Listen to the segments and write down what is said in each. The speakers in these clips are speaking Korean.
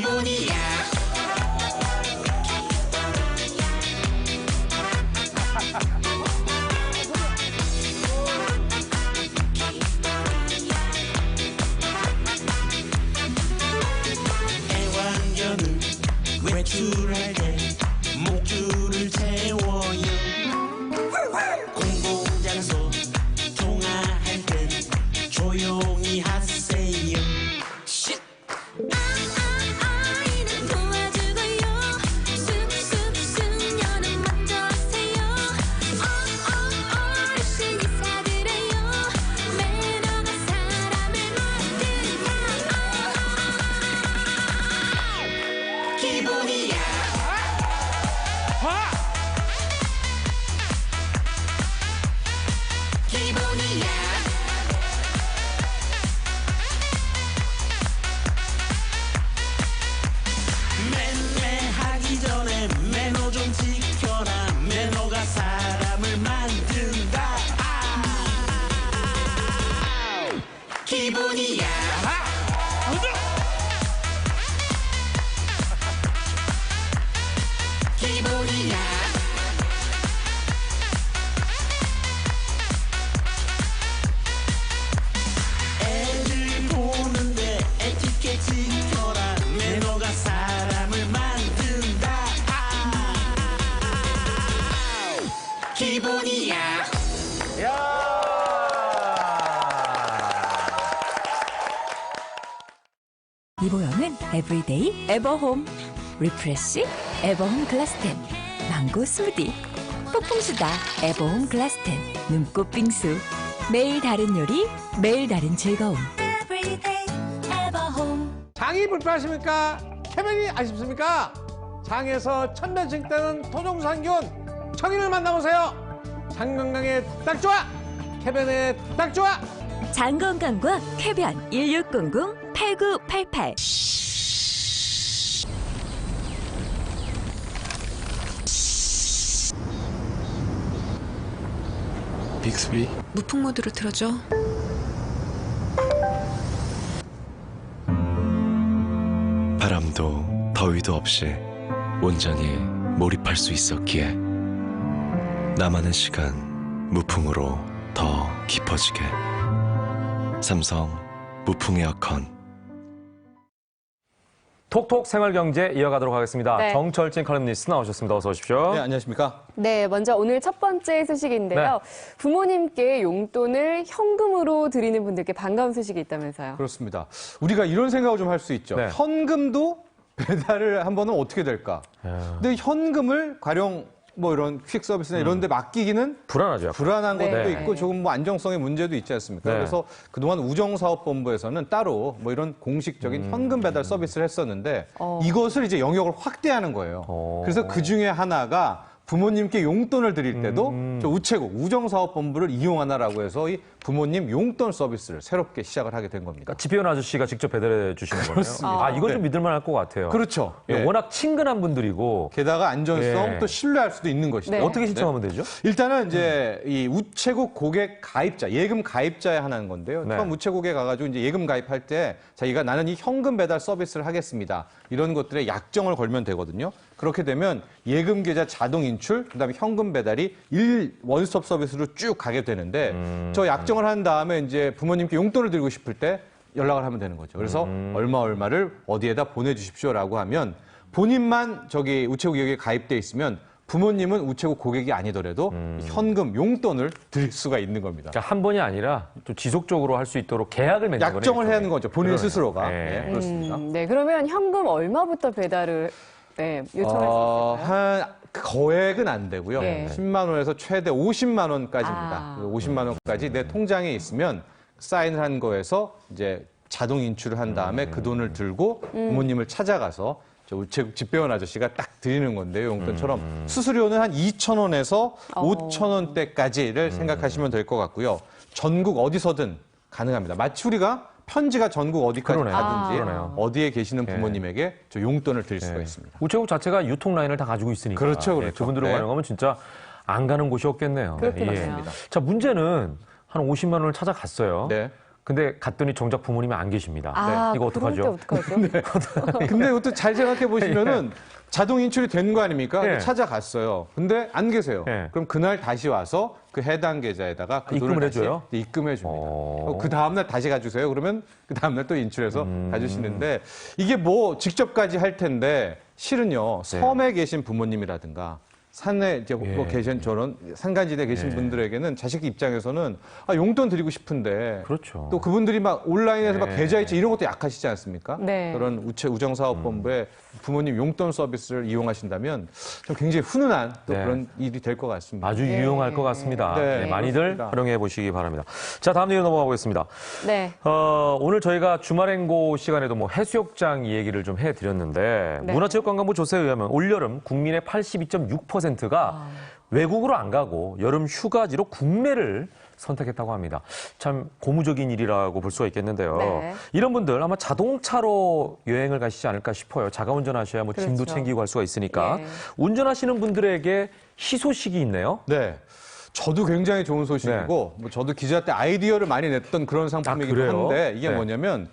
기분이야. 애완견은 외출할 때 목줄을 채워요. 공공장소 통화할 땐 조용히 하세요. 아이는 도와주고요. 쑥쑥 숙녀는 만져세요. 어르신이 사드려요. 매너가 사람을 만든다. 기분이야. 기분이야. 맴매하기 전에 매너 좀 지켜라. 매너가 사람을 만든다. 기분이야. 기분이야. 애들 보는데 에티켓 지켜라. 매너가 사람을 만든다. 기분이야. 이보영은 에브리데이 에버홈, 리프레쉬 에버홈 글라스텐, 망고 스무디, 폭풍수다 에버홈 글라스텐, 눈꽃 빙수. 매일 다른 요리, 매일 다른 즐거움. Everyday 에버홈. 장이 불편하십니까? 쾌변이 아쉽습니까? 장에서 천변씩 뜨는 토종상균 청인을 만나보세요. 장 건강에 딱 좋아. 쾌변에 딱 좋아. 장 건강과 쾌변 1600-8988. 빅스비 무풍 모드로 틀어줘. 바람도 더위도 없이 온전히 몰입할 수 있었기에 나만의 시간 무풍으로 더 깊어지게 삼성 무풍 에어컨. 톡톡 생활경제 이어가도록 하겠습니다. 네. 정철진 칼럼니스트 나오셨습니다. 어서 오십시오. 네, 안녕하십니까? 네, 먼저 오늘 첫 번째 소식인데요. 부모님께 용돈을 현금으로 드리는 분들께 반가운 소식이 있다면서요. 그렇습니다. 우리가 이런 생각을 좀 할 수 있죠. 네. 현금도 배달을 한 번은 어떻게 될까? 근데 현금을 가령 뭐 이런 퀵 서비스나 이런 데 맡기기는 불안하죠. 약간. 불안한 것도 네. 있고 조금 뭐 안정성의 문제도 있지 않습니까? 네. 그래서 그동안 우정사업본부에서는 따로 뭐 이런 공식적인 현금 배달 서비스를 했었는데 이것을 이제 영역을 확대하는 거예요. 그래서 그 중에 하나가 부모님께 용돈을 드릴 때도 저 우체국 우정사업본부를 이용하나라고 해서 이 부모님 용돈 서비스를 새롭게 시작을 하게 된 겁니다. 그러니까 집배원 아저씨가 직접 배달해 주시는 거예요. 그렇습니다. 아, 이건 네. 좀 믿을만할 것 같아요. 그렇죠. 예, 예. 워낙 친근한 분들이고 게다가 안전성 예. 또 신뢰할 수도 있는 것이죠. 네. 어떻게 신청하면 되죠? 일단은 이제 이 우체국 고객 가입자, 예금 가입자에 하는 건데요. 네. 처음 우체국에 가가지고 이제 예금 가입할 때 자기가 나는 이 현금 배달 서비스를 하겠습니다. 이런 것들에 약정을 걸면 되거든요. 그렇게 되면 예금 계좌 자동 인출, 그다음에 현금 배달이 원스톱 서비스로 쭉 가게 되는데 저 약정을 한 다음에 이제 부모님께 용돈을 드리고 싶을 때 연락을 하면 되는 거죠. 그래서 얼마를 어디에다 보내주십시오라고 하면 본인만 저기 우체국 여기에 가입돼 있으면 부모님은 우체국 고객이 아니더라도 현금 용돈을 드릴 수가 있는 겁니다. 그러니까 한 번이 아니라 좀 지속적으로 할 수 있도록 계약을 맺는 거네요. 약정을 해야 하는 거죠. 본인 그러네요. 스스로가. 네. 네, 그렇습니다. 네, 그러면 현금 얼마부터 배달을 요청할 수 있을까요? 한 거액은 안 되고요. 네. 10만 원에서 최대 50만 원까지입니다. 아. 50만 원까지 내 통장에 있으면 사인을 한 거에서 이제 자동 인출을 한 다음에 그 돈을 들고 부모님을 찾아가서 저 우체국 집배원 아저씨가 딱 드리는 건데요. 용돈처럼 수수료는 한 2,000원에서 5,000원대까지를 생각하시면 될 것 같고요. 전국 어디서든 가능합니다. 마치 우리가 편지가 전국 어디까지 그러네요. 가든지 그러네요. 어디에 계시는 부모님에게 저 용돈을 드릴 수가 네. 있습니다. 우체국 자체가 유통 라인을 다 가지고 있으니까. 그렇죠, 그렇죠. 그분들로 네. 가는 거면 진짜 안 가는 곳이 없겠네요. 그렇겠네요. 자, 문제는 한 50만 원을 찾아갔어요. 네. 근데 갔더니 정작 부모님이 안 계십니다. 아, 이거 그럴 때 어떡하죠? 어떡하죠? 근데 이것도 잘 생각해 보시면은 자동 인출이 된 거 아닙니까? 네. 찾아갔어요. 근데 안 계세요. 네. 그럼 그날 다시 와서 그 해당 계좌에다가 그 입금을 돈을 다시 해줘요? 입금해 줍니다. 어. 그 다음날 다시 가주세요. 그러면 그 다음날 또 인출해서 가주시는데 이게 뭐 직접까지 할 텐데 실은요 섬에 계신 부모님이라든가 산에 이제 뭐 계신 저런 산간지대에 계신 분들에게는 자식 입장에서는 용돈 드리고 싶은데 그렇죠. 또 그분들이 막 온라인에서 막 계좌이체 이런 것도 약하시지 않습니까? 네. 그런 우정사업본부의 부모님 용돈 서비스를 이용하신다면 좀 굉장히 훈훈한 또 네. 그런 일이 될 것 같습니다. 아주 유용할 것 같습니다. 네, 많이들 그렇습니다. 활용해 보시기 바랍니다. 자, 다음 얘기로 넘어가 보겠습니다. 네. 오늘 저희가 주말행고 시간에도 뭐 해수욕장 이 얘기를 좀 해드렸는데 네. 문화체육관광부 조사에 의하면 올여름 국민의 82.6%가 외국으로 안 가고 여름 휴가지로 국내를 선택했다고 합니다. 참 고무적인 일이라고 볼 수가 있겠는데요. 네. 이런 분들 아마 자동차로 여행을 가시지 않을까 싶어요. 자가 운전하셔야 뭐 짐도 그렇죠. 챙기고 할 수가 있으니까. 예. 운전하시는 분들에게 희소식이 있네요. 네. 저도 굉장히 좋은 소식이고 뭐 저도 기자 때 아이디어를 많이 냈던 그런 상품이기도 그래요? 한데 이게 네. 뭐냐면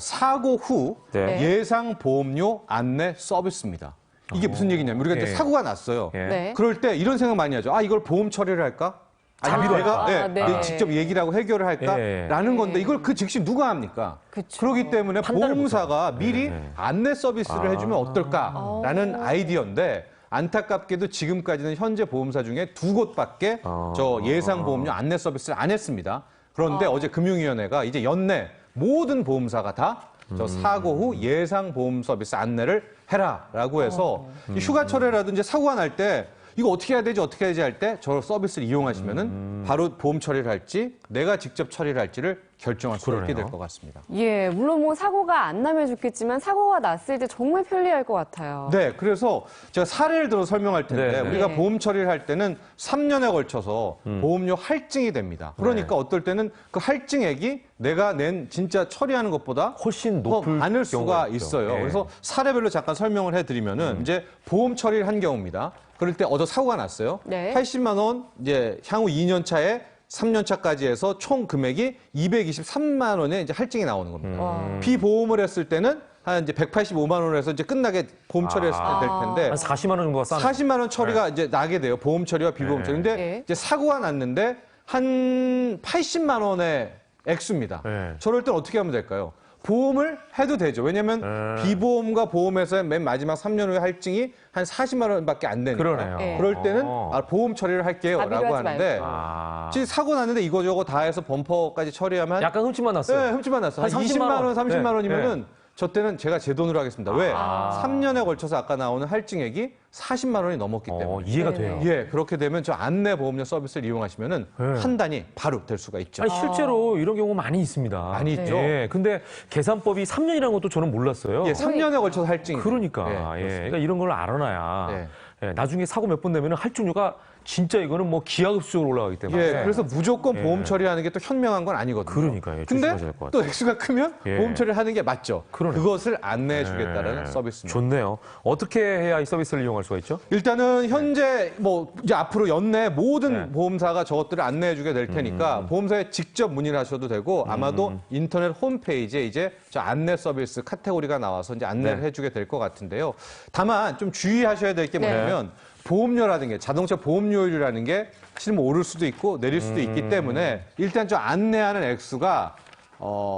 사고 후 네. 예상 보험료 안내 서비스입니다. 이게 무슨 얘기냐면 우리가 이제 예. 사고가 났어요. 예. 네. 그럴 때 이런 생각 많이 하죠. 이걸 보험 처리를 할까? 아니면 자비로 내가 할까? 네. 직접 얘기를 하고 해결을 할까라는 예. 건데 이걸 그 즉시 누가 합니까? 그쵸. 그렇기 때문에 판단을 보험사가 미리 네. 안내 서비스를 해주면 어떨까라는 아이디어인데 안타깝게도 지금까지는 현재 보험사 중에 2곳밖에 저 예상 보험료 안내 서비스를 안 했습니다. 그런데 어제 금융위원회가 이제 연내 모든 보험사가 다 저 사고 후 예상 보험 서비스 안내를 해라라고 해서 이 휴가철에라든지 사고가 날 때 이거 어떻게 해야 되지 어떻게 해야지 할 때 저 서비스를 이용하시면은 바로 보험 처리를 할지 내가 직접 처리를 할지를 결정할 수 있게 될 것 같습니다. 예, 물론 뭐 사고가 안 나면 좋겠지만 사고가 났을 때 정말 편리할 것 같아요. 네, 그래서 제가 사례를 들어 설명할 텐데 네, 네. 우리가 네. 보험 처리를 할 때는 3년에 걸쳐서 보험료 할증이 됩니다. 그러니까 어떨 때는 그 할증액이 내가 낸 진짜 처리하는 것보다 훨씬 더 높을 많을 수가 경우가 있죠. 있어요. 네. 그래서 사례별로 잠깐 설명을 해드리면은 이제 보험 처리를 한 경우입니다. 그럴 때 사고가 났어요. 네. 80만 원 이제 향후 2년 차에 3년 차까지 해서 총 금액이 223만 원에 이제 할증이 나오는 겁니다. 비보험을 했을 때는 한 이제 185만 원으로 해서 이제 끝나게 보험 처리했을 때 될 텐데 한 40만 원 정도가 싸네. 40만 원 처리가 이제 나게 돼요. 보험 처리와 비보험 처리. 근데 네. 이제 사고가 났는데 한 80만 원의 액수입니다. 네. 저럴 땐 어떻게 하면 될까요? 보험을 해도 되죠. 왜냐하면 비보험과 보험에서의 맨 마지막 3년 후에 할증이 한 40만 원밖에 안 되니까. 그러네요. 네. 그럴 때는 보험 처리를 할게요. 자비로 라고 하지 하는데 아. 지금 사고 났는데 이거저거 다 해서 범퍼까지 처리하면 약간 흠집만 났어요. 네, 흠집만 났어. 한 한 20만 원, 30만 네, 원이면은 저 때는 제가 제 돈으로 하겠습니다. 왜? 3년에 걸쳐서 아까 나오는 할증액이 40만 원이 넘었기 때문에. 이해가 네. 돼요. 예, 그렇게 되면 저 안내 보험료 서비스를 이용하시면은 네. 판단이 바로 될 수가 있죠. 아니, 실제로 이런 경우 많이 있습니다. 많이 있죠. 예, 근데 계산법이 3년이라는 것도 저는 몰랐어요. 예, 3년에 걸쳐서 할증이. 그러니까, 예, 예, 그러니까 이런 걸 알아놔야 예. 예, 나중에 사고 몇 번 되면 할증료가 진짜 이거는 뭐 기하급수적으로 올라가기 때문에. 예, 그래서 무조건 보험 예. 처리하는 게 또 현명한 건 아니거든요. 그러니까요. 예, 근데 조심하셔야 될 것 또 같아요. 액수가 크면 예. 보험 처리를 하는 게 맞죠. 그러네요. 그것을 안내해 주겠다는 예, 서비스입니다. 좋네요. 어떻게 해야 이 서비스를 이용할 수가 있죠? 일단은 현재 뭐 이제 앞으로 연내 모든 네. 보험사가 저것들을 안내해 주게 될 테니까 보험사에 직접 문의를 하셔도 되고 아마도 인터넷 홈페이지에 이제 저 안내 서비스 카테고리가 나와서 이제 안내를 네. 해 주게 될 것 같은데요. 다만 좀 주의하셔야 될 게 네. 뭐냐면 보험료라는 게 자동차 보험료율이라는 게 실은 뭐 오를 수도 있고 내릴 수도 있기 때문에 일단 저 안내하는 액수가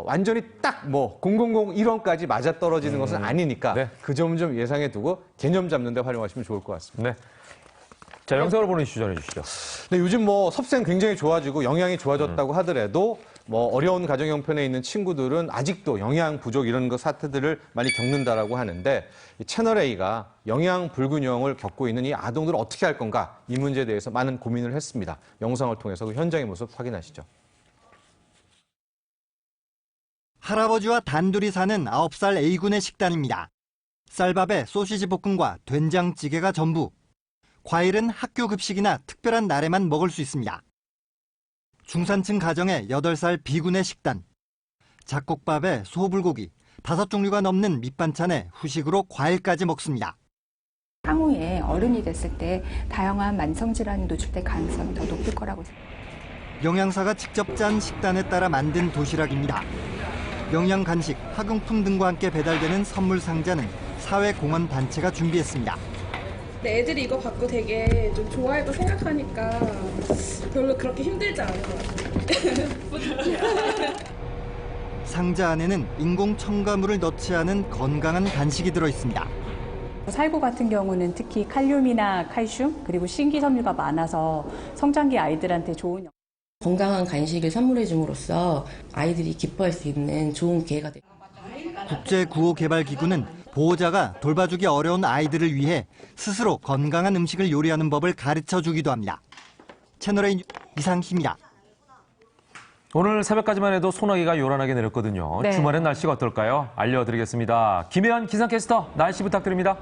완전히 딱 뭐 0001원까지 맞아 떨어지는 것은 아니니까 네. 그 점은 좀 예상해 두고 개념 잡는 데 활용하시면 좋을 것 같습니다. 네. 자, 영상으로 보는 이슈 전해주시죠. 근데 요즘 뭐 섭생 굉장히 좋아지고 영양이 좋아졌다고 하더라도 뭐 어려운 가정 형편에 있는 친구들은 아직도 영양 부족 이런 거 사태들을 많이 겪는다라고 하는데 이 채널A가 영양 불균형을 겪고 있는 이 아동들을 어떻게 할 건가 이 문제에 대해서 많은 고민을 했습니다. 영상을 통해서 그 현장의 모습 확인하시죠. 할아버지와 단둘이 사는 9살 A군의 식단입니다. 쌀밥에 소시지 볶음과 된장찌개가 전부. 과일은 학교 급식이나 특별한 날에만 먹을 수 있습니다. 중산층 가정의 8살 B군의 식단. 잡곡밥에 소불고기, 5종류가 넘는 밑반찬에 후식으로 과일까지 먹습니다. 향후에 어른이 됐을 때 다양한 만성질환에 노출될 가능성이 더 높을 거라고 생각합니다. 영양사가 직접 짠 식단에 따라 만든 도시락입니다. 영양 간식, 학용품 등과 함께 배달되는 선물 상자는 사회공헌 단체가 준비했습니다. 애들이 이거 갖고 되게 좀 좋아할 거 생각하니까 별로 그렇게 힘들지 않을 것 같아요. 상자 안에는 인공 첨가물을 넣지 않은 건강한 간식이 들어있습니다. 살구 같은 경우는 특히 칼륨이나 칼슘 그리고 식이섬유가 많아서 성장기 아이들한테 좋은 건강한 간식을 선물해 줌으로써 아이들이 기뻐할 수 있는 좋은 기회가 됩니다. 국제구호개발기구는 보호자가 돌봐주기 어려운 아이들을 위해 스스로 건강한 음식을 요리하는 법을 가르쳐주기도 합니다. 채널A 이상희입니다. 오늘 새벽까지만 해도 소나기가 요란하게 내렸거든요. 네. 주말엔 날씨가 어떨까요? 알려드리겠습니다. 김혜연 기상캐스터, 날씨 부탁드립니다.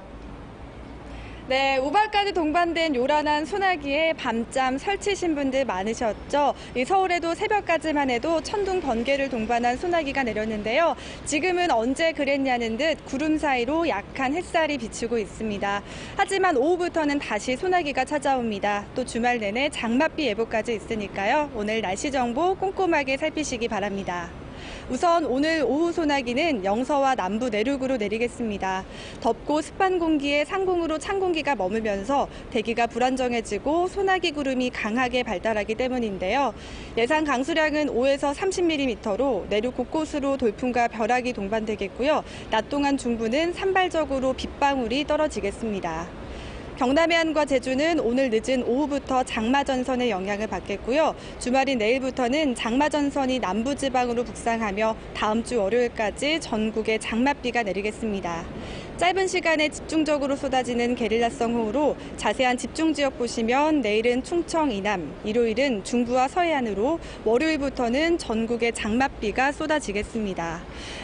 네, 우박까지 동반된 요란한 소나기에 밤잠 설치신 분들 많으셨죠. 이 서울에도 새벽까지만 해도 천둥 번개를 동반한 소나기가 내렸는데요. 지금은 언제 그랬냐는 듯 구름 사이로 약한 햇살이 비추고 있습니다. 하지만 오후부터는 다시 소나기가 찾아옵니다. 또 주말 내내 장맛비 예보까지 있으니까요. 오늘 날씨 정보 꼼꼼하게 살피시기 바랍니다. 우선 오늘 오후 소나기는 영서와 남부 내륙으로 내리겠습니다. 덥고 습한 공기에 상공으로 찬 공기가 머물면서 대기가 불안정해지고 소나기 구름이 강하게 발달하기 때문인데요. 예상 강수량은 5에서 30mm로 내륙 곳곳으로 돌풍과 벼락이 동반되겠고요. 낮 동안 중부는 산발적으로 빗방울이 떨어지겠습니다. 경남 해안과 제주는 오늘 늦은 오후부터 장마전선의 영향을 받겠고요. 주말인 내일부터는 장마전선이 남부지방으로 북상하며 다음 주 월요일까지 전국에 장맛비가 내리겠습니다. 짧은 시간에 집중적으로 쏟아지는 게릴라성 호우로 자세한 집중지역 보시면 내일은 충청 이남, 일요일은 중부와 서해안으로, 월요일부터는 전국에 장맛비가 쏟아지겠습니다.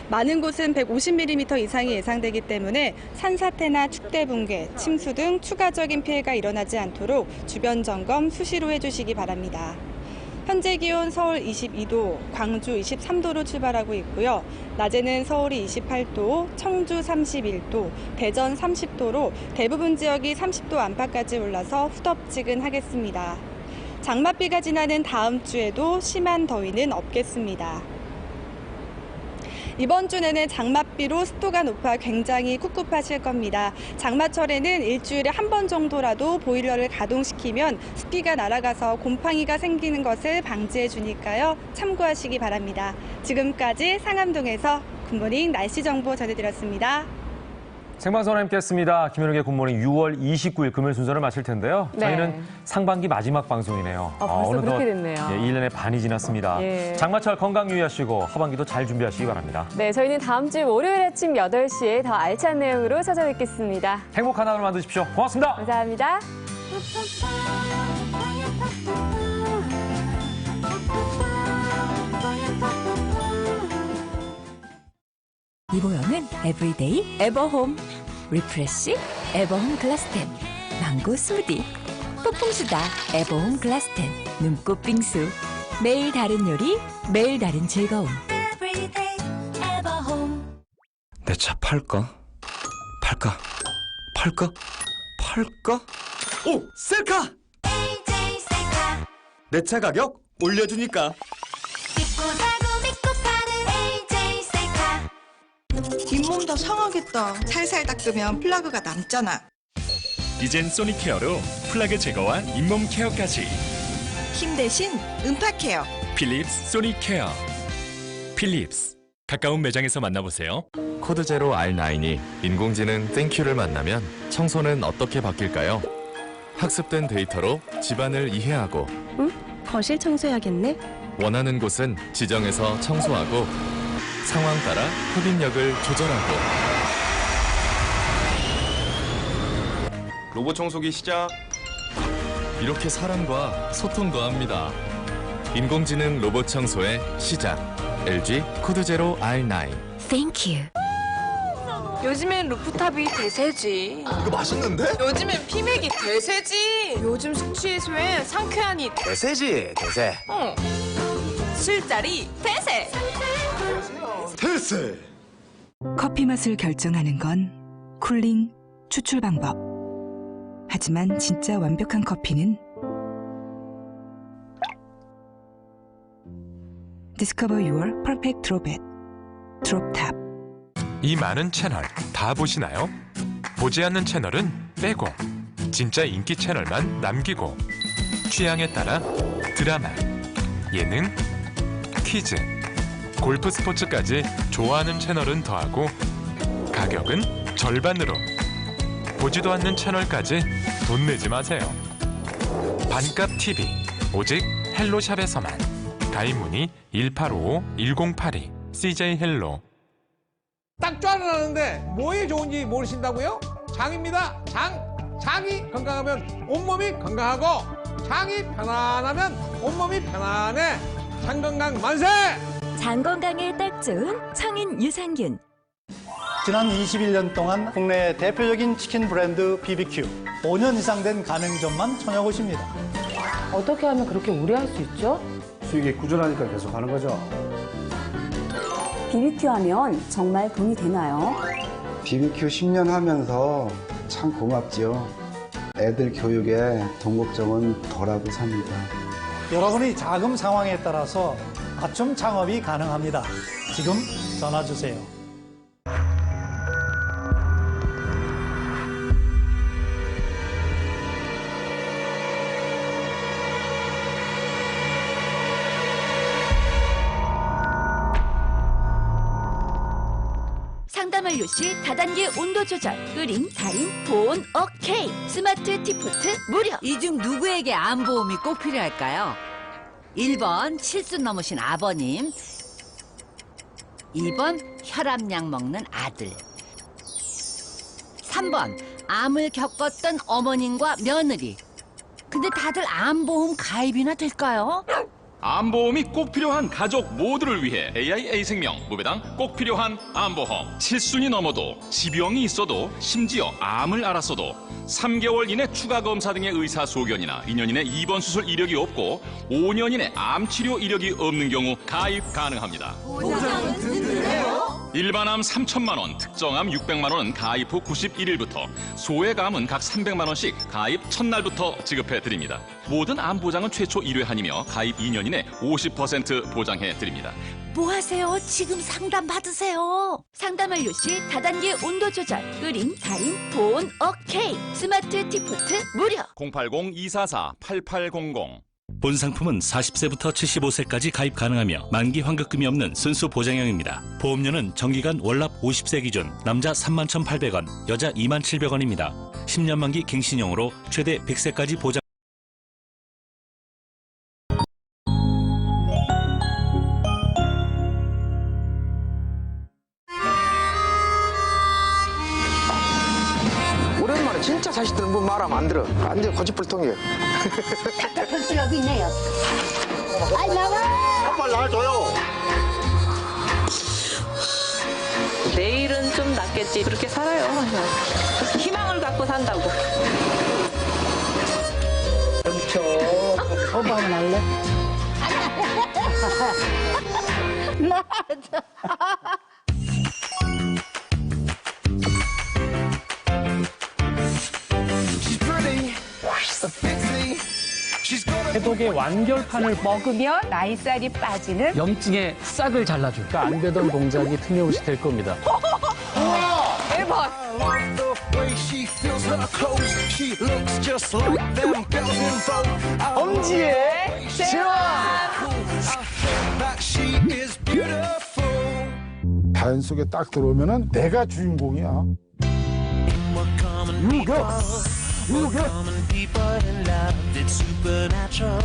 많은 곳은 150mm 이상이 예상되기 때문에 산사태나 축대 붕괴, 침수 등 추가적인 피해가 일어나지 않도록 주변 점검 수시로 해주시기 바랍니다. 현재 기온 서울 22도, 광주 23도로 출발하고 있고요. 낮에는 서울이 28도, 청주 31도, 대전 30도로 대부분 지역이 30도 안팎까지 올라서 후덥지근하겠습니다. 장맛비가 지나는 다음 주에도 심한 더위는 없겠습니다. 이번 주 내내 장맛비로 습도가 높아 굉장히 꿉꿉하실 겁니다. 장마철에는 일주일에 한 번 정도라도 보일러를 가동시키면 습기가 날아가서 곰팡이가 생기는 것을 방지해 주니까요. 참고하시기 바랍니다. 지금까지 상암동에서 굿모닝 날씨 정보 전해드렸습니다. 생방송 함께했습니다. 김현욱의 굿모닝 6월 29일 금요일 순서를 마칠 텐데요. 네. 저희는 상반기 마지막 방송이네요. 벌써 어느덧 그렇게 됐네요. 1년의 반이 지났습니다. 예. 장마철 건강 유의하시고 하반기도 잘 준비하시기 바랍니다. 네, 저희는 다음 주 월요일 아침 8시에 더 알찬 내용으로 찾아뵙겠습니다. 행복한 하루 만드십시오. 고맙습니다. 감사합니다. 이보영은 에브리데이 에버홈, 리프레쉬 에버홈 글라스텐, 망고 스무디, 폭풍수다 에버홈 글라스텐, 눈꽃 빙수. 매일 다른 요리, 매일 다른 즐거움. Everyday ever home. 내 차 팔까? 팔까? 팔까? 팔까? 오! 셀카! AJ 셀카. 내 차 가격 올려주니까. 믿고 사고 믿고 파는 AJ 셀카. 뒷몸 더 상하겠다. 살살 닦으면 플라그가 남잖아. 이젠 소니케어로 플라그 제거와 잇몸 케어까지. 힘 대신 음파 케어. 필립스 소니케어. 필립스. 가까운 매장에서 만나보세요. 코드 제로 R9이 인공지능 땡큐를 만나면 청소는 어떻게 바뀔까요? 학습된 데이터로 집안을 이해하고 거실 청소해야겠네. 원하는 곳은 지정해서 청소하고 상황 따라 흡입력을 조절하고 로봇 청소기 시작. 이렇게 사람과 소통도 합니다. 인공지능 로봇 청소의 시작. LG 코드 제로 R9. Thank you. 요즘엔 루프탑이 대세지. 이거 맛있는데? 요즘엔 피맥이 대세지. 요즘 숙취 해소에 상쾌한이 대세지, 대세. 술자리 대세. 대세. 커피 맛을 결정하는 건 쿨링, 추출 방법. 하지만 진짜 완벽한 커피는 Discover your perfect drop it. 드롭 탑. 이 많은 채널 다 보시나요? 보지 않는 채널은 빼고 진짜 인기 채널만 남기고 취향에 따라 드라마, 예능, 퀴즈, 골프 스포츠까지 좋아하는 채널은 더하고 가격은 절반으로 보지도 않는 채널까지 돈 내지 마세요. 반값 TV 오직 헬로샵에서만. 가입 문의 1855-1082 CJ 헬로. 딱 좋아하는데 뭐에 좋은지 모르신다고요? 장입니다. 장이 건강하면 온몸이 건강하고 장이 편안하면 온몸이 편안해. 장 건강 만세! 장 건강에 딱 좋은 청인 유산균. 지난 21년 동안 국내 대표적인 치킨 브랜드 BBQ. 5년 이상 된 가맹점만 찾아오십니다. 어떻게 하면 그렇게 오래 할 수 있죠? 수익이 꾸준하니까 계속 하는 거죠. BBQ 하면 정말 돈이 되나요? BBQ 10년 하면서 참 고맙지요. 애들 교육에 돈 걱정은 덜하고 삽니다. 여러분의 자금 상황에 따라서 맞춤 창업이 가능합니다. 지금 전화 주세요. 상담 완료 시 다단계 온도 조절, 끓인, 달인, 보온 오케이. 스마트 티포트 무료. 이 중 누구에게 암보험이 꼭 필요할까요? 1번 칠순 넘으신 아버님, 2번 혈압약 먹는 아들, 3번 암을 겪었던 어머님과 며느리. 근데 다들 암보험 가입이나 될까요? 암보험이 꼭 필요한 가족 모두를 위해 AIA-생명 무배당 꼭 필요한 암보험. 7순이 넘어도 지병이 있어도 심지어 암을 앓았어도 3개월 이내 추가 검사 등의 의사 소견이나 2년 이내 입원 수술 이력이 없고 5년 이내 암 치료 이력이 없는 경우 가입 가능합니다. 보장은 든든해요. 일반암 3천만 원, 특정암 600만 원은 가입 후 91일부터, 소액암은 각 300만 원씩 가입 첫날부터 지급해 드립니다. 모든 암 보장은 최초 1회한이며 가입 2년 이내 50% 보장해 드립니다. 뭐 하세요? 지금 상담 받으세요. 상담 완료 시 다단계 온도 조절, 끓인, 달인, 보온 오케이. 스마트 티포트 무료. 080-244-8800. 본 상품은 40세부터 75세까지 가입 가능하며 만기 환급금이 없는 순수 보장형입니다. 보험료는 정기간 월납 50세 기준 남자 31,800원, 여자 27,700원입니다. 10년 만기 갱신형으로 최대 100세까지 보장. 오랜만에 진짜 자식들 뭐 말하면 안 들어. 완전 고집불통이에요. 답답한 수력이 있네요. 아이 나와! 빨리 나와줘요. 내일은 좀 낫겠지. 그렇게 살아요. 희망을 갖고 산다고. 그렇죠. 오빠 한번 할래? 맞아. 해독의 완결판을 먹으면 나이살이 빠지는 염증의 싹을 잘라줄까 안 되던 동작이 틈새없이 될 겁니다. 대박! 엄지의 제왕! 자연 속에 딱 들어오면은 내가 주인공이야. It's supernatural.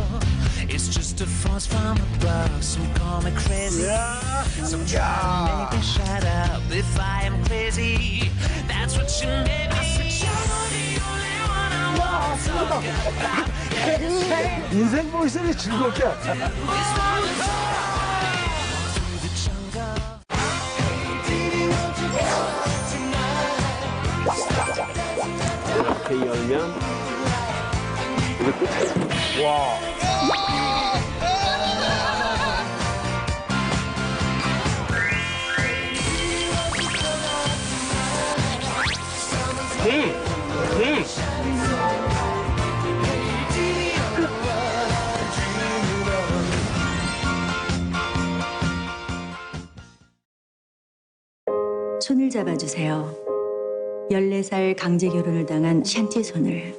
It's just a force from above. Some call me crazy. Some try to make me shut up if I am crazy. That's what you made me. I said you're the only one I want to talk about. 인생 보이스를 즐겁게 하자. 이렇게 열면 이게 끝이에요. 와. 손을 잡아주세요. 14살 강제 결혼을 당한 샨티의 손을.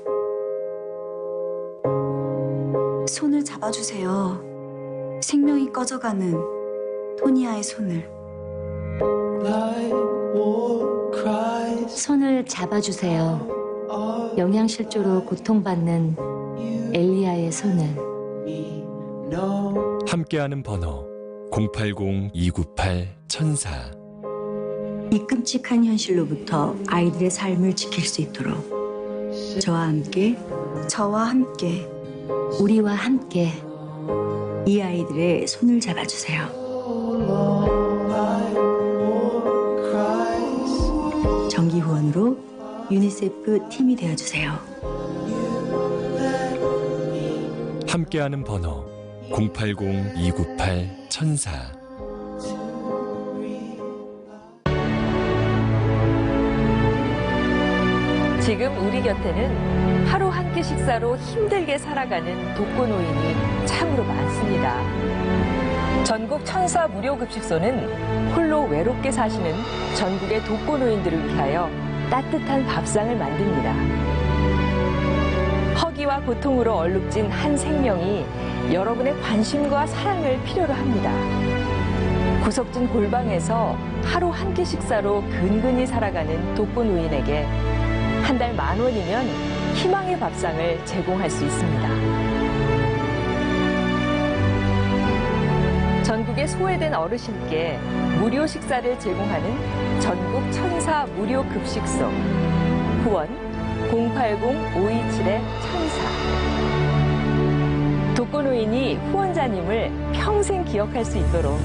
손을 잡아주세요. 생명이 꺼져가는 토니아의 손을. 손을 잡아주세요. 영양실조로 고통받는 엘리아의 손을. 함께하는 번호 080-298-1004. 이 끔찍한 현실로부터 아이들의 삶을 지킬 수 있도록 저와 함께, 우리와 함께 이 아이들의 손을 잡아주세요. 정기 후원으로 유니세프 팀이 되어주세요. 함께하는 번호 080-298-1004. 지금 우리 곁에는 하루 한 끼 식사로 힘들게 살아가는 독거노인이 참으로 많습니다. 전국 천사 무료급식소는 홀로 외롭게 사시는 전국의 독거노인들을 위하여 따뜻한 밥상을 만듭니다. 허기와 고통으로 얼룩진 한 생명이 여러분의 관심과 사랑을 필요로 합니다. 구석진 골방에서 하루 한 끼 식사로 근근히 살아가는 독거노인에게 한 달 10,000원이면 희망의 밥상을 제공할 수 있습니다. 전국의 소외된 어르신께 무료 식사를 제공하는 전국 천사 무료 급식소. 후원 080-527-1004. 독거노인이 후원자님을 평생 기억할 수 있도록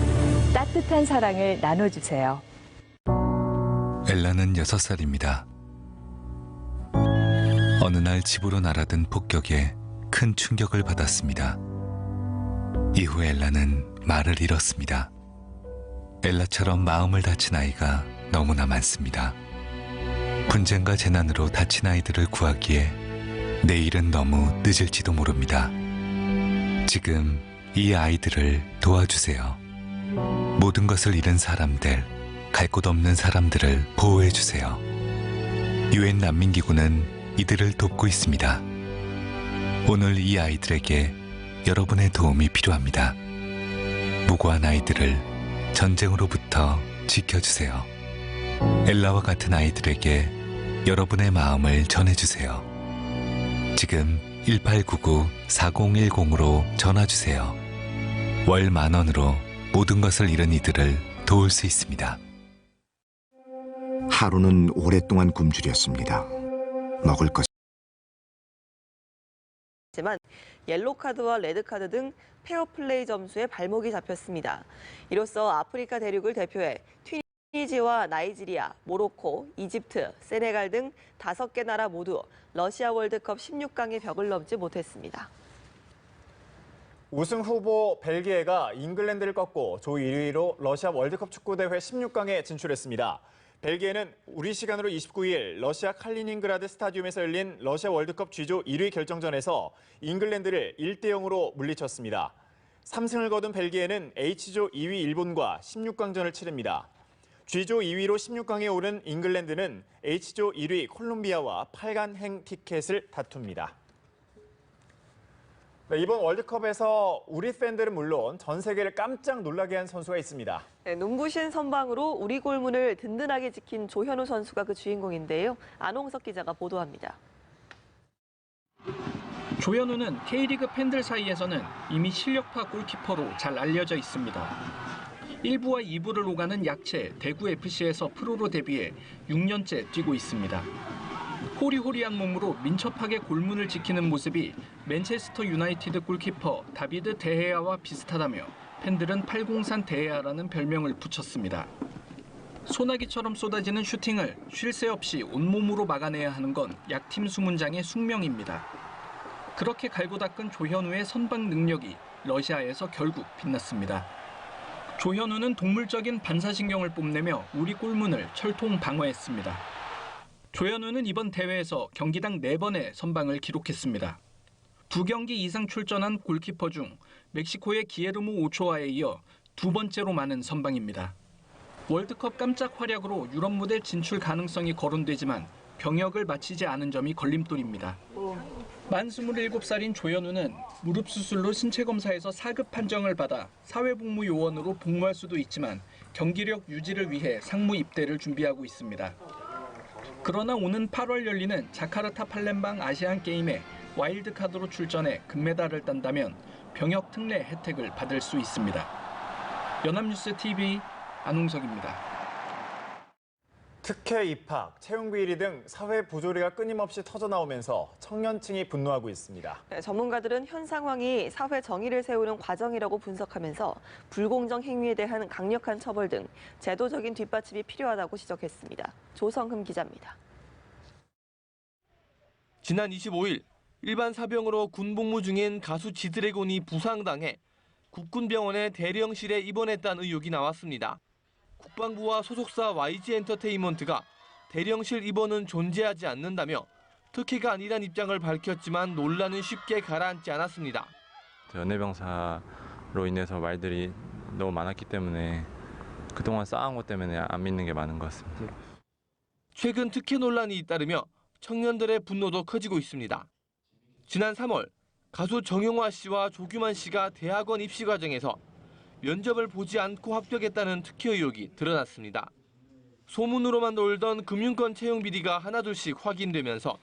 따뜻한 사랑을 나눠주세요. 엘라는 6살입니다. 어느 날 집으로 날아든 폭격에 큰 충격을 받았습니다. 이후 엘라는 말을 잃었습니다. 엘라처럼 마음을 다친 아이가 너무나 많습니다. 분쟁과 재난으로 다친 아이들을 구하기에 내일은 너무 늦을지도 모릅니다. 지금 이 아이들을 도와주세요. 모든 것을 잃은 사람들, 갈 곳 없는 사람들을 보호해주세요. 유엔 난민기구는 이들을 돕고 있습니다. 오늘 이 아이들에게 여러분의 도움이 필요합니다. 무고한 아이들을 전쟁으로부터 지켜주세요. 엘라와 같은 아이들에게 여러분의 마음을 전해주세요. 지금 1899-4010으로 전화주세요. 월 10,000원으로 모든 것을 잃은 이들을 도울 수 있습니다. 하루는 오랫동안 굶주렸습니다. 먹을 것 하지만 옐로카드와 레드카드 등 페어플레이 점수에 발목이 잡혔습니다. 이로써 아프리카 대륙을 대표해 튀니지와 나이지리아, 모로코, 이집트, 세네갈 등 5개 나라 모두 러시아 월드컵 16강의 벽을 넘지 못했습니다. 우승 후보 벨기에가 잉글랜드를 꺾고 조 1위로 러시아 월드컵 축구대회 16강에 진출했습니다. 벨기에는 우리 시간으로 29일 러시아 칼리닝그라드 스타디움에서 열린 러시아 월드컵 G조 1위 결정전에서 잉글랜드를 1대0으로 물리쳤습니다. 3승을 거둔 벨기에는 H조 2위 일본과 16강전을 치릅니다. G조 2위로 16강에 오른 잉글랜드는 H조 1위 콜롬비아와 8강행 티켓을 다툽니다. 네, 이번 월드컵에서 우리 팬들은 물론 전 세계를 깜짝 놀라게 한 선수가 있습니다. 네, 눈부신 선방으로 우리 골문을 든든하게 지킨 조현우 선수가 그 주인공인데요. 안홍석 기자가 보도합니다. 조현우는 K리그 팬들 사이에서는 이미 실력파 골키퍼로 잘 알려져 있습니다. 1부와 2부를 오가는 약체 대구FC에서 프로로 데뷔해 6년째 뛰고 있습니다. 호리호리한 몸으로 민첩하게 골문을 지키는 모습이 맨체스터 유나이티드 골키퍼 다비드 데헤아와 비슷하다며 팬들은 803 데헤아라는 별명을 붙였습니다. 소나기처럼 쏟아지는 슈팅을 쉴 새 없이 온몸으로 막아내야 하는 건 약팀 수문장의 숙명입니다. 그렇게 갈고 닦은 조현우의 선방 능력이 러시아에서 결국 빛났습니다. 조현우는 동물적인 반사신경을 뽐내며 우리 골문을 철통 방어했습니다. 조현우는 이번 대회에서 경기당 4번의 선방을 기록했습니다. 2경기 이상 출전한 골키퍼 중 멕시코의 기에르모 오초아에 이어 2번째로 많은 선방입니다. 월드컵 깜짝 활약으로 유럽 무대 진출 가능성이 거론되지만 병역을 마치지 않은 점이 걸림돌입니다. 만 27살인 조현우는 무릎 수술로 신체 검사에서 4급 판정을 받아 사회복무요원으로 복무할 수도 있지만 경기력 유지를 위해 상무 입대를 준비하고 있습니다. 그러나 오는 8월 열리는 자카르타 팔렘방 아시안 게임에 와일드카드로 출전해 금메달을 딴다면 병역 특례 혜택을 받을 수 있습니다. 연합뉴스 TV 안홍석입니다. 특혜 입학, 채용 비리 등 사회 부조리가 끊임없이 터져나오면서 청년층이 분노하고 있습니다. 네, 전문가들은 현 상황이 사회 정의를 세우는 과정이라고 분석하면서 불공정 행위에 대한 강력한 처벌 등 제도적인 뒷받침이 필요하다고 지적했습니다. 조성흠 기자입니다. 지난 25일 일반 사병으로 군복무 중인 가수 지드래곤이 부상당해 국군병원의 대령실에 입원했다는 의혹이 나왔습니다. 국방부와 소속사 YG엔터테인먼트가 대령실 입원은 존재하지 않는다며 특혜가 아니란 입장을 밝혔지만 논란은 쉽게 가라앉지 않았습니다. 연예병사로 인해서 말들이 너무 많았기 때문에 그동안 쌓아온 것 때문에 안 믿는 게 많은 것 같습니다. 최근 특혜 논란이 잇따르며 청년들의 분노도 커지고 있습니다. 지난 3월 가수 정용화 씨와 조규만 씨가 대학원 입시 과정에서 면접을 보지 않고 합격했다는 특혜 의혹이 드러났습니다. 소문으로만 돌던 금융권 채용 비리가 하나둘씩 확인되면서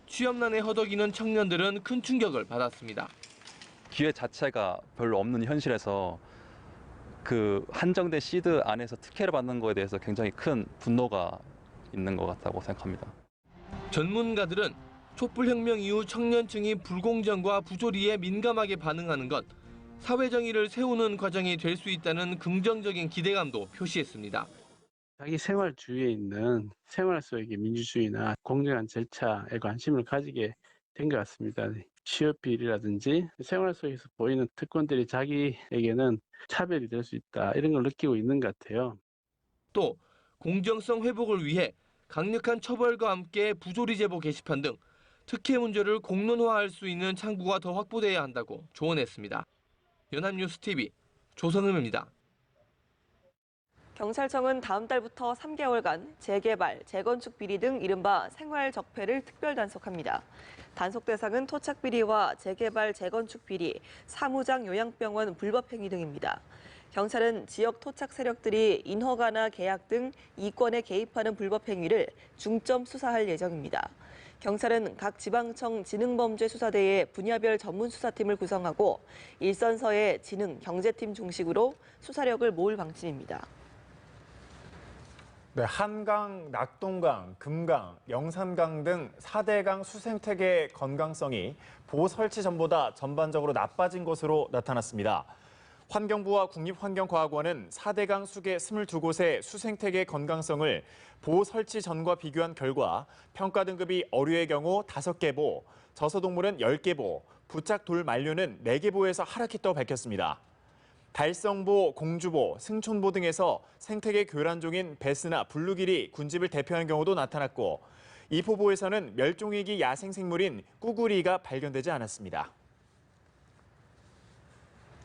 취업난에 허덕이는 청년들은 큰 충격을 받았습니다. 기회 자체가 별로 없는 현실에서 그 한정된 시드 안에서 특혜를 받는 거에 대해서 굉장히 큰 분노가 있는 것 같다고 생각합니다. 전문가들은 촛불혁명 이후 청년층이 불공정과 부조리에 민감하게 반응하는 것, 사회정의를 세우는 과정이 될 수 있다는 긍정적인 기대감도 표시했습니다. 자기 생활 주위에 있는 생활 속의 민주주의나 공정한 절차에 관심을 가지게 된 것 같습니다. 취업 비리라든지 생활 속에서 보이는 특권들이 자기에게는 차별이 될 수 있다, 이런 걸 느끼고 있는 것 같아요. 또 공정성 회복을 위해 강력한 처벌과 함께 부조리 제보 게시판 등 특혜 문제를 공론화할 수 있는 창구가 더 확보돼야 한다고 조언했습니다. 연합뉴스 TV 조성흠입니다. 경찰청은 다음 달부터 3개월간 재개발, 재건축 비리 등 이른바 생활 적폐를 특별 단속합니다. 단속 대상은 토착 비리와 재개발, 재건축 비리, 사무장 요양병원 불법 행위 등입니다. 경찰은 지역 토착 세력들이 인허가나 계약 등 이권에 개입하는 불법 행위를 중점 수사할 예정입니다. 경찰은 각 지방청 지능범죄수사대의 분야별 전문수사팀을 구성하고 일선서의 지능, 경제팀 중심으로 수사력을 모을 방침입니다. 네, 한강, 낙동강, 금강, 영산강 등 4대강 수생태계의 건강성이 보호 설치 전보다 전반적으로 나빠진 것으로 나타났습니다. 환경부와 국립환경과학원은 4대강 수계 22곳의 수생태계 건강성을 보호 설치 전과 비교한 결과 평가 등급이 어류의 경우 5개보, 저서동물은 10개보, 부착 돌 만류는 4개보에서 하락했다고 밝혔습니다. 달성보, 공주보, 승촌보 등에서 생태계 교란종인 베스나 블루길이 군집을 대표하는 경우도 나타났고 이포보에서는 멸종위기 야생생물인 꾸구리가 발견되지 않았습니다.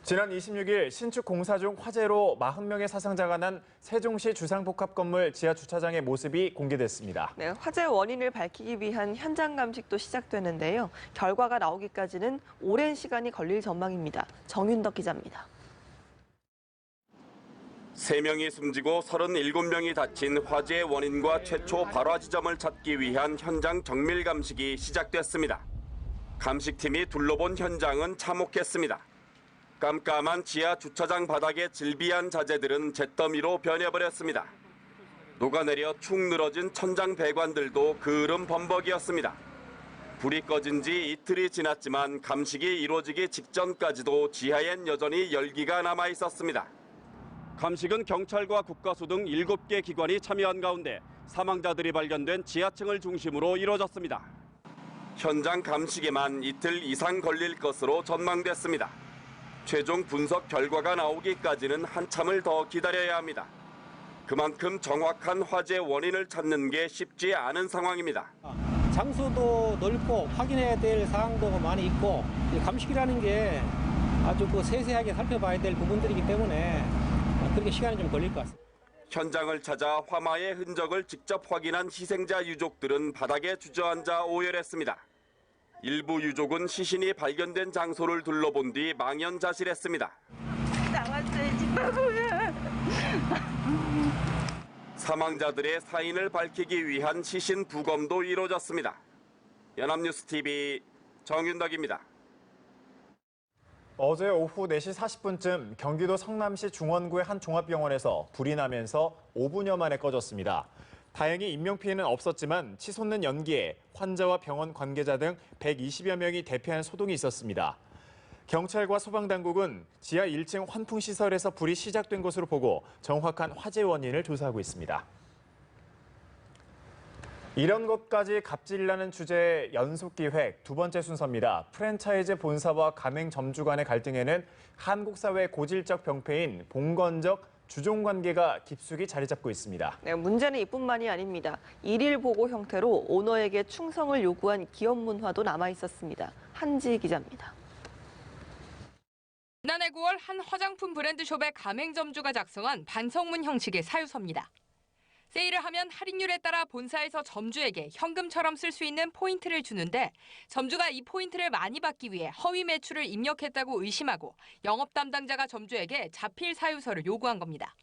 지난 26일 신축 공사 중 화재로 40명의 사상자가 난 세종시 주상복합건물 지하주차장의 모습이 공개됐습니다. 네, 화재 원인을 밝히기 위한 현장 감식도 시작되는데요. 결과가 나오기까지는 오랜 시간이 걸릴 전망입니다. 정윤덕 기자입니다. 3명이 숨지고 37명이 다친 화재의 원인과 최초 발화 지점을 찾기 위한 현장 정밀 감식이 시작됐습니다. 감식팀이 둘러본 현장은 참혹했습니다. 깜깜한 지하 주차장 바닥의 질비한 자재들은 잿더미로 변해버렸습니다. 녹아내려 축 늘어진 천장 배관들도 그을음 범벅이었습니다. 불이 꺼진 지 이틀이 지났지만 감식이 이루어지기 직전까지도 지하엔 여전히 열기가 남아 있었습니다. 감식은 경찰과 국가수 등 7개 기관이 참여한 가운데 사망자들이 발견된 지하층을 중심으로 이루어졌습니다. 현장 감식에만 이틀 이상 걸릴 것으로 전망됐습니다. 최종 분석 결과가 나오기까지는 한참을 더 기다려야 합니다. 그만큼 정확한 화재 원인을 찾는 게 쉽지 않은 상황입니다. 장소도 넓고 확인해야 될 사항도 많이 있고 감식이라는 게 아주 세세하게 살펴봐야 될 부분들이기 때문에 그렇게 시간이 좀 걸릴 것 같습니다. 현장을 찾아 화마의 흔적을 직접 확인한 희생자 유족들은 바닥에 주저앉아 오열했습니다. 일부 유족은 시신이 발견된 장소를 둘러본 뒤 망연자실했습니다. 나왔어야지 바보야. 사망자들의 사인을 밝히기 위한 시신 부검도 이뤄졌습니다. 연합뉴스TV 정윤덕입니다. 어제 오후 4시 40분쯤 경기도 성남시 중원구의 한 종합병원에서 불이 나면서 5분여 만에 꺼졌습니다. 다행히 인명피해는 없었지만 치솟는 연기에 환자와 병원 관계자 등 120여 명이 대피한 소동이 있었습니다. 경찰과 소방당국은 지하 1층 환풍시설에서 불이 시작된 것으로 보고 정확한 화재 원인을 조사하고 있습니다. 이런 것까지 갑질이라는 주제의 연속기획 두 번째 순서입니다. 프랜차이즈 본사와 가맹점주 간의 갈등에는 한국 사회의 고질적 병폐인 봉건적 주종관계가 깊숙이 자리 잡고 있습니다. 네, 문제는 이뿐만이 아닙니다. 일일 보고 형태로 오너에게 충성을 요구한 기업 문화도 남아 있었습니다. 한지 기자입니다. 지난해 9월 한 화장품 브랜드숍의 가맹점주가 작성한 반성문 형식의 사유서입니다. 세일을 하면 할인율에 따라 본사에서 점주에게 현금처럼 쓸 수 있는 포인트를 주는데 점주가 이 포인트를 많이 받기 위해 허위 매출을 입력했다고 의심하고 영업 담당자가 점주에게 자필 사유서를 요구한 겁니다.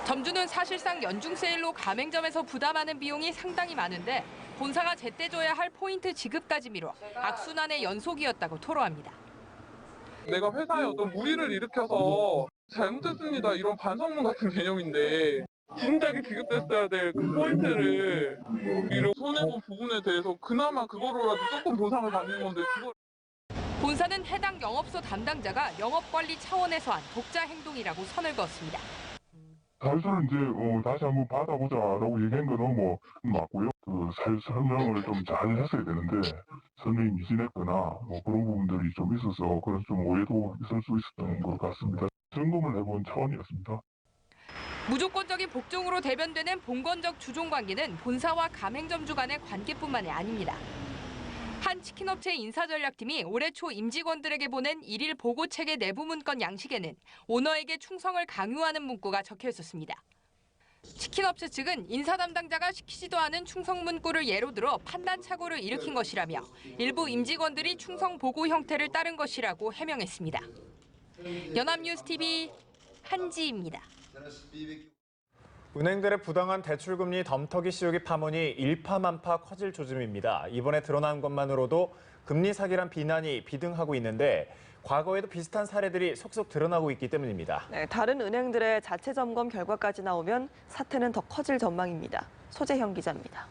점주는 사실상 연중 세일로 가맹점에서 부담하는 비용이 상당히 많은데 본사가 제때 줘야 할 포인트 지급까지 미뤄 악순환의 연속이었다고 토로합니다. 내가 회사에 어떤 무리를 일으켜서 잘못했습니다. 이런 반성문 같은 개념인데 진작에 지급됐어야 될 그 포인트를 이런 손해본 부분에 대해서 그나마 그거로라도 조금 보상을 받는 건데 그걸. 본사는 해당 영업소 담당자가 영업관리 차원에서 한 독자 행동이라고 선을 그었습니다. 사유서를 이제 다시 한번 받아보자라고 얘기한 거는 뭐 맞고요. 그 설명을 좀 잘 했어야 되는데 설명이 미진했거나 뭐 그런 부분들이 좀 있어서 그런 좀 오해도 있을 수 있었던 것 같습니다. 점검을 해본 차원이었습니다. 무조건적인 복종으로 대변되는 봉건적 주종관계는 본사와 가맹점주 간의 관계뿐만이 아닙니다. 한 치킨업체 인사전략팀이 올해 초 임직원들에게 보낸 일일 보고체계 내부 문건 양식에는 오너에게 충성을 강요하는 문구가 적혀 있었습니다. 치킨업체 측은 인사 담당자가 시키지도 않은 충성 문구를 예로 들어 판단착오를 일으킨 것이라며 일부 임직원들이 충성 보고 형태를 따른 것이라고 해명했습니다. 연합뉴스TV 한지입니다. 은행들의 부당한 대출금리 덤터기 씌우기 파문이 일파만파 커질 조짐입니다. 이번에 드러난 것만으로도 금리 사기란 비난이 비등하고 있는데 과거에도 비슷한 사례들이 속속 드러나고 있기 때문입니다. 네, 다른 은행들의 자체 점검 결과까지 나오면 사태는 더 커질 전망입니다. 소재형 기자입니다.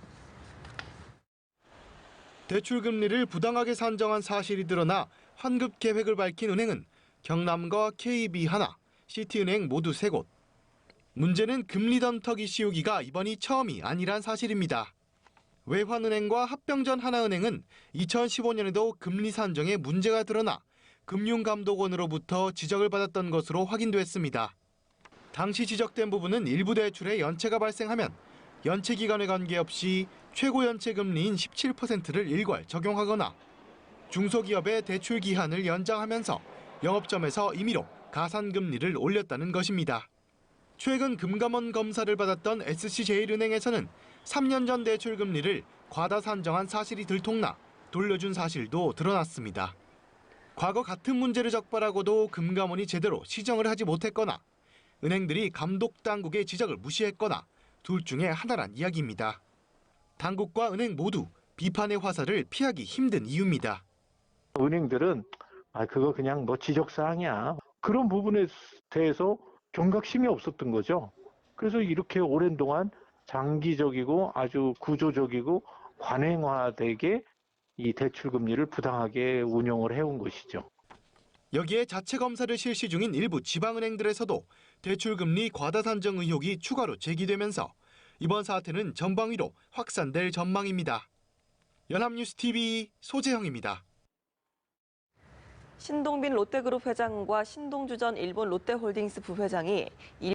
대출금리를 부당하게 산정한 사실이 드러나 환급 계획을 밝힌 은행은 경남과 KB하나, 시티은행 모두 3곳. 문제는 금리 덤터기 씌우기가 이번이 처음이 아니란 사실입니다. 외환은행과 합병전 하나은행은 2015년에도 금리 산정에 문제가 드러나 금융감독원으로부터 지적을 받았던 것으로 확인됐습니다. 당시 지적된 부분은 일부 대출에 연체가 발생하면 연체 기간에 관계없이 최고 연체 금리인 17%를 일괄 적용하거나 중소기업의 대출 기한을 연장하면서 영업점에서 임의로 가산금리를 올렸다는 것입니다. 최근 금감원 검사를 받았던 SC제일은행에서는 3년 전 대출 금리를 과다 산정한 사실이 들통나 돌려준 사실도 드러났습니다. 과거 같은 문제를 적발하고도 금감원이 제대로 시정을 하지 못했거나 은행들이 감독당국의 지적을 무시했거나 둘 중에 하나란 이야기입니다. 당국과 은행 모두 비판의 화살을 피하기 힘든 이유입니다. 은행들은 그거 그냥 뭐 지적사항이야. 그런 부분에 대해서 경각심이 없었던 거죠. 그래서 이렇게 오랜 동안 장기적이고 아주 구조적이고 관행화되게 이 대출금리를 부당하게 운영을 해온 것이죠. 여기에 자체 검사를 실시 중인 일부 지방은행들에서도 대출금리 과다 산정 의혹이 추가로 제기되면서 이번 사태는 전방위로 확산될 전망입니다. 연합뉴스TV 소재형입니다. 신동빈 롯데그룹 회장과 신동주 전 일본 롯데홀딩스 부회장이